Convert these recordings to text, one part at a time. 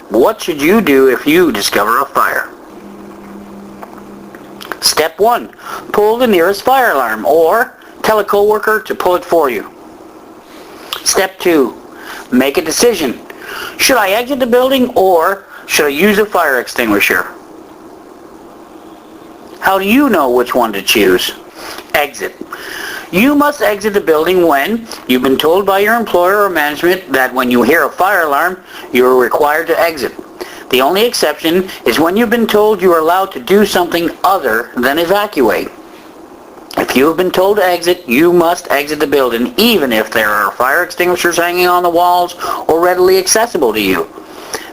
What should you do if you discover a fire? Step 1. Pull the nearest fire alarm or tell a coworker to pull it for you. Step 2. Make a decision. Should I exit the building or should I use a fire extinguisher? How do you know which one to choose? Exit. You must exit the building when you've been told by your employer or management that when you hear a fire alarm, you are required to exit. The only exception is when you've been told you are allowed to do something other than evacuate. If you have been told to exit, you must exit the building, even if there are fire extinguishers hanging on the walls or readily accessible to you.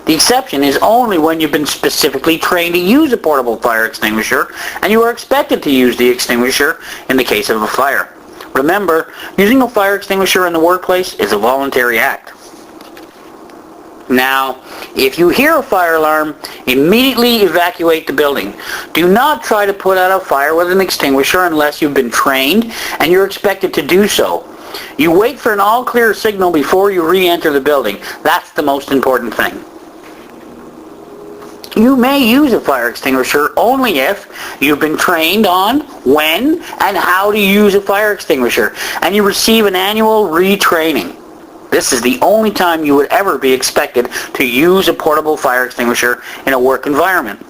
The exception is only when you've been specifically trained to use a portable fire extinguisher and you are expected to use the extinguisher in the case of a fire. Remember, using a fire extinguisher in the workplace is a voluntary act. Now, if you hear a fire alarm, immediately evacuate the building. Do not try to put out a fire with an extinguisher unless you've been trained and you're expected to do so. You wait for an all-clear signal before you re-enter the building. That's the most important thing. You may use a fire extinguisher only if you've been trained on when and how to use a fire extinguisher and you receive an annual retraining. This is the only time you would ever be expected to use a portable fire extinguisher in a work environment.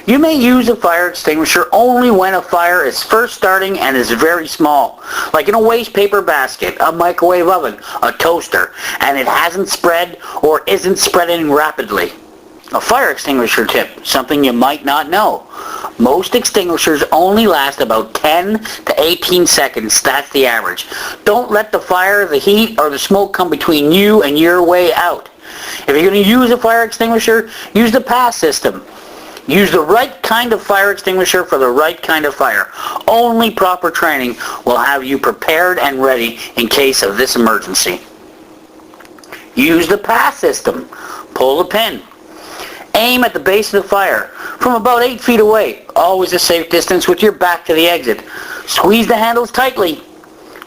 You may use a fire extinguisher only when a fire is first starting and is very small, like in a waste paper basket, a microwave oven, a toaster, and it hasn't spread or isn't spreading rapidly. A fire extinguisher tip, something you might not know. Most extinguishers only last about 10 to 18 seconds. That's the average. Don't let the fire, the heat, or the smoke come between you and your way out. If you're going to use a fire extinguisher, use the pass system. Use the right kind of fire extinguisher for the right kind of fire. Only proper training will have you prepared and ready in case of this emergency. Use the pass system. Pull the pin. Aim at the base of the fire from about 8 feet away, always a safe distance with your back to the exit. Squeeze the handles tightly.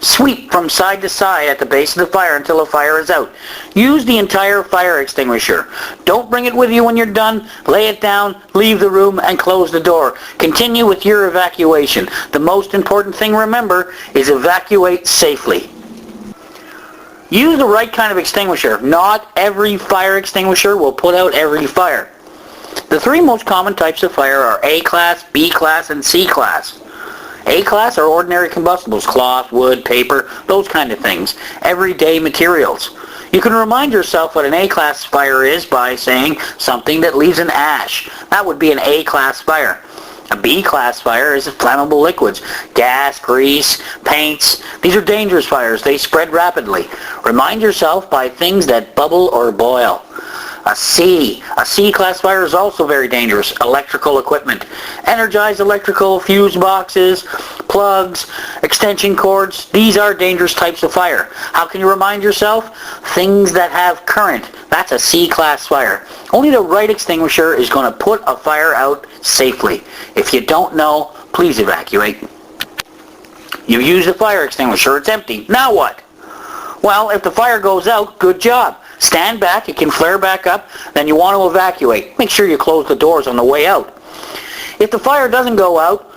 Sweep from side to side at the base of the fire until the fire is out. Use the entire fire extinguisher. Don't bring it with you when you're done. Lay it down, leave the room, and close the door. Continue with your evacuation. The most important thing, remember, is evacuate safely. Use the right kind of extinguisher. Not every fire extinguisher will put out every fire. The 3 most common types of fire are A-class, B-class, and C-class. A-class are ordinary combustibles, cloth, wood, paper, those kind of things, everyday materials. You can remind yourself what an A-class fire is by saying something that leaves an ash. That would be an A-class fire. A B-class fire is flammable liquids, gas, grease, paints. These are dangerous fires. They spread rapidly. Remind yourself by things that bubble or boil. A C-class fire is also very dangerous. Electrical equipment. Energized electrical fuse boxes, plugs, extension cords. These are dangerous types of fire. How can you remind yourself? Things that have current. That's a C-class fire. Only the right extinguisher is going to put a fire out safely. If you don't know, please evacuate. You use the fire extinguisher, it's empty. Now what? Well, if the fire goes out, good job. Stand back, it can flare back up, then you want to evacuate. Make sure you close the doors on the way out. If the fire doesn't go out,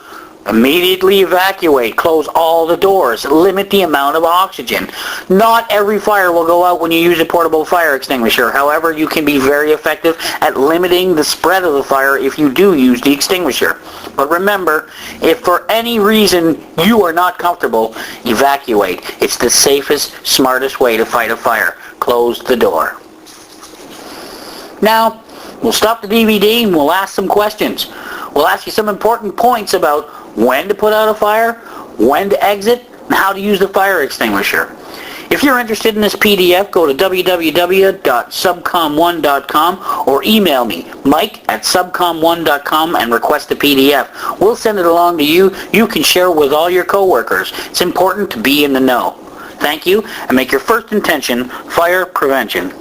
immediately evacuate. Close all the doors. Limit the amount of oxygen. Not every fire will go out when you use a portable fire extinguisher. However, you can be very effective at limiting the spread of the fire if you do use the extinguisher. But remember, if for any reason you are not comfortable, evacuate. It's the safest, smartest way to fight a fire. Close the door. Now, we'll stop the DVD and we'll ask some questions. We'll ask you some important points about when to put out a fire, when to exit, and how to use the fire extinguisher. If you're interested in this PDF, go to www.subcom1.com or email me, mike@subcom1.com, and request the PDF. We'll send it along to you. You can share with all your coworkers. It's important to be in the know. Thank you, and make your first intention fire prevention.